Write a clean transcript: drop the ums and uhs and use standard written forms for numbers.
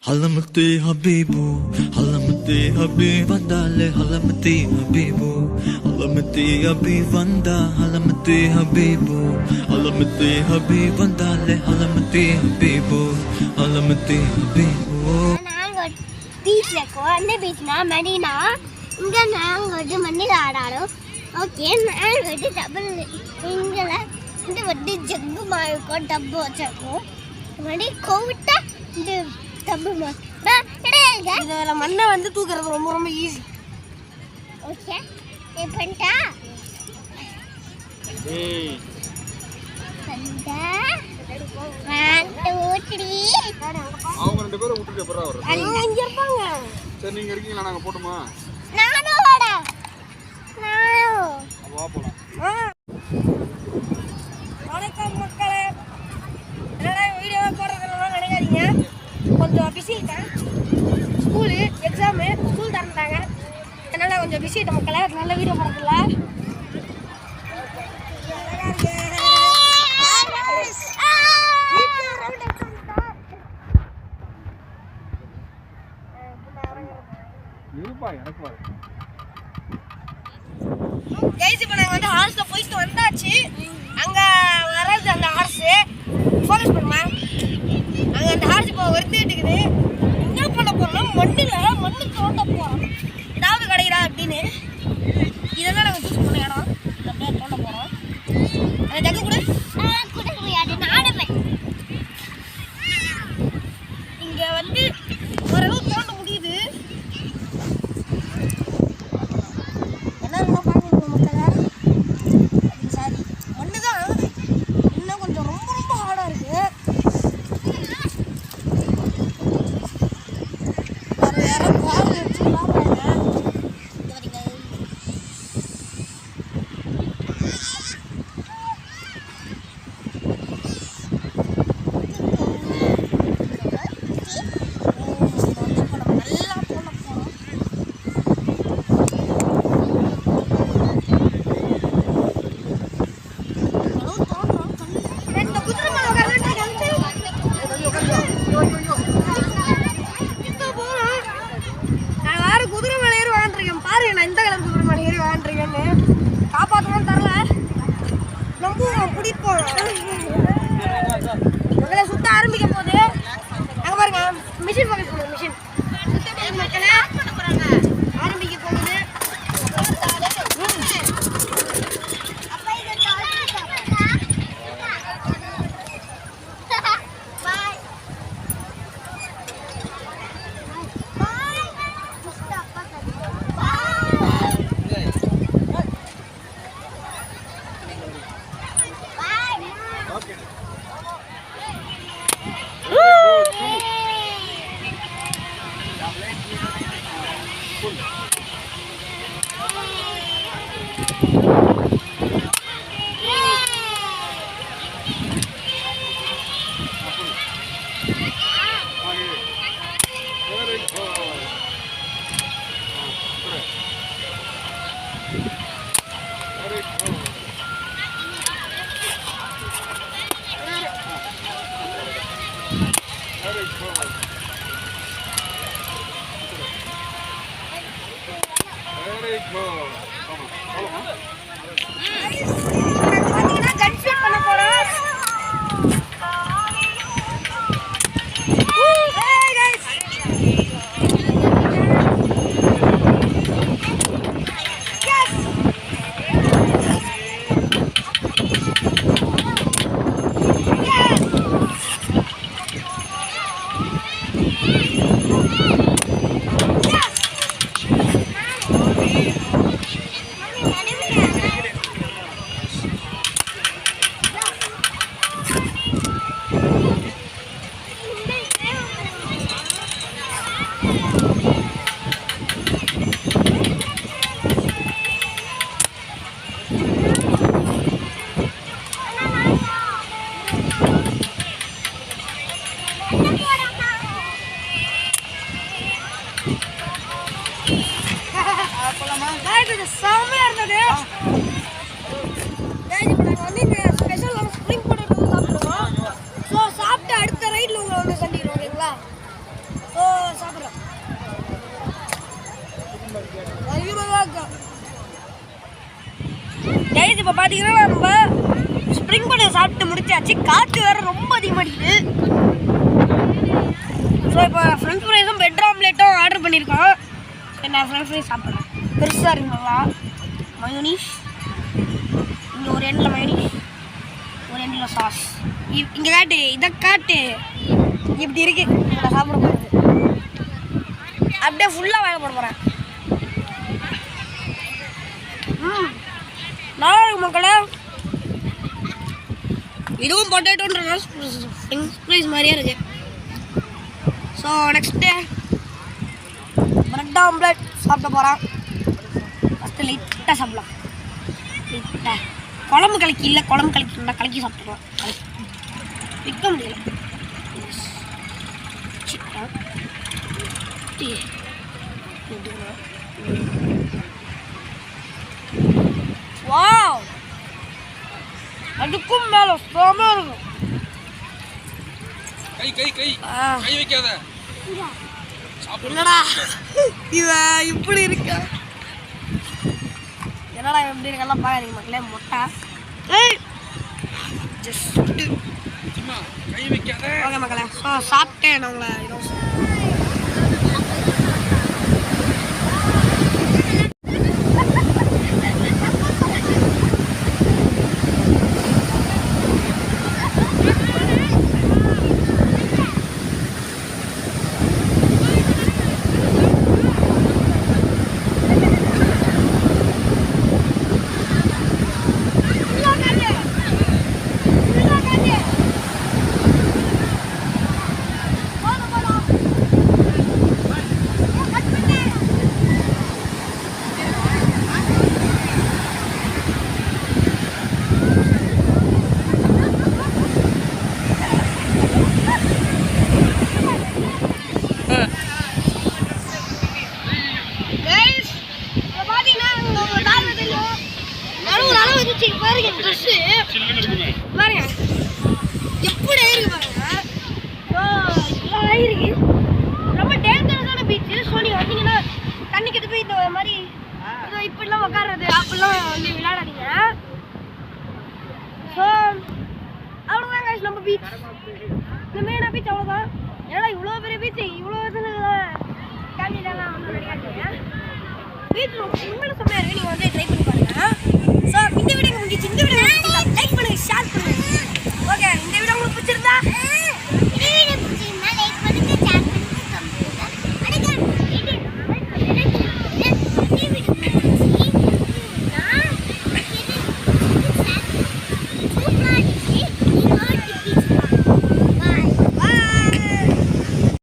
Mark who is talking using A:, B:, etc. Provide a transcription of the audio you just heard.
A: Halamati Habibu, Halamati Habib Vandale, Halamati Habibu, Halamati Habib Vanda, Halamati Habibu, Halamati Habib Vandale, Halamati Habibu, Halamati Habibu.
B: நாங்கள் பீச்சில் இருக்கோம். அந்த பீச்னா மணினா இங்கே நாங்கள் வந்து மண்ணில் ஆடாடும். ஓகே, நாங்கள் வந்து டபுள் இங்கே இந்த வந்து ஜக்கு மாதிரி இருக்கும், டப்பு வச்சிருக்கோம். மணி கோவிட்டா இந்த டப்பு கிடையாது. இதில் மண்ணை வந்து தூக்குறது ரொம்ப ரொம்ப ஈஸி. ஓகே, பண்ணிட்டா
C: அவங்க ரெண்டு பேரும் விட்டுட்டு எப்பறா வர?
B: அங்க இருப்பாங்க.
C: சரி, நீங்க இருக்கீங்களா? நாங்க போட்டுமா?
B: நானும் வாடா. நானும்
C: வா போலாம்.
B: வணக்கம் மக்களே. என்னடா வீடியோ போடுறதுலாம் நினைக்காதீங்க, கொஞ்சம் பிஸி இருக்கேன். ஸ்கூலு எக்ஸாமு, ஸ்கூல் திறந்துட்டாங்க, அதனால கொஞ்சம் பிஸி ஆகிட்ட மக்களே. நல்ல வீடியோ போடுறதில்ல. கைஸ், இப்போ நாங்கள் வந்து ஹார்ஸில் போயிட்டு வந்தாச்சு. அங்கே வர்றது அந்த ஹார்ஸு ஃபோக்கஸ் பண்ணுமா, அங்கே அந்த ஹார்ஸ் இப்போ வருத்திட்டு இருக்குது. என்ன பண்ண போகிறோம்னா மண்ணு தோண்ட போகிறோம். ஏதாவது கிடைக்கிறா அப்படின்னு. இதெல்லாம் நாங்கள் சூஸ் பண்ண இடம். அப்படியே தோண்ட போகிறோம். அந்த ஜக்கு கூட கொடுக்க முடியாது, நாடுவேன். இங்கே வந்து ஓரளவு தோண்ட முடியுது. காப்பாற்றணும் தரல, நம்புவோம், கூட்டிட்டு போவோம். சுத்த ஆரம்பிக்க போகுது. அங்கே பாருங்க, மிஷின் பக்கத்து போகுது. மிஷின் சுத்த மக்களை ஆரம்பிக்க போகுது. செம்மையா இருந்தது. ஸ்பெஷல் ஸ்ப்ரிங் போட்டு சாப்பிட்டு அடுத்த ரைட்ல உங்களை வந்து சந்திக்கிறோம். ஓகேங்களா? ஸோ சாப்பிட்றோம். கைஸ் இப்போ பார்த்தீங்கன்னா நம்ம ஸ்ப்ரிங் பட்டர் சாப்பிட்டு முடிச்சாச்சு. காற்று வேறு ரொம்ப அதிகமாக அடிக்குது. ஸோ இப்போ ஃப்ரெஞ்ச் ஃப்ரைஸும் பெட் ஆம்லேட்டும் ஆர்டர் பண்ணியிருக்கோம். நான் ஃப்ரெஞ்ச் ஃப்ரைஸ் சாப்பிட்றேன். பெருசாக இருக்குங்களா மயோனீஸ், இங்கே ஒரு எண்ணில் மயோனீஸ், ஒரு எண்ணில் சாஸ். இங்கே காட்டு, இதை காட்டு, இப்படி இருக்கு. நான் சாப்பிட போகிறது அப்படியே ஃபுல்லாக வாங்க போட போகிறேன். நல்லா இருக்கு மக்களே. இதுவும் பொட்டேட்டோன்ற ஃப்ரெஞ்ச் ஃப்ரைஸ் மாதிரியே இருக்கு. ஸோ நெக்ஸ்ட்டு பிரெட் ஆம்லெட் சாப்பிட போகிறேன். ஃபஸ்ட்டு லைட்டாக சாப்பிடலாம். லைட்டாக குழம்பு கலக்கி இல்லை, குழம்பு கலக்கி கலக்கி சாப்பிட்டுருவோம். விற்க முடியல. வாவ், அதுக்கும் மேலே சுத்தமாக இருக்கும்.
C: கை கை கை கை வைக்காத.
B: என்னடா இவன் இப்படி இருக்க? என்னடா எப்படி இருக்கெல்லாம் பாக்காதீங்க மக்களே. மொட்டை ஜஸ்ட்
C: கை வைக்காத.
B: ஓகே மக்களே. ஸோ சாப்பிட்டேன். நான் உங்களை பாருங்க ட்ரெஸ்ஸு பாருங்க எப்படி ஆயிருக்கு பாருங்க. இவ்வளோ ஆயிருக்கு. ரொம்ப டேஞ்சரஸான பீச்சு. ஸோ நீங்கள் வந்தீங்கன்னா தண்ணிக்கு போய் இந்த மாதிரி இப்படிலாம் உட்காடுறது அப்படிலாம் வந்து விளையாடாதீங்க. ஸோ அவ்வளோதான் guys நம்ம பீச். இந்த மெரினா பீச் அவ்வளோதான். ஏன்னா இவ்வளோ பெரிய பீச்சு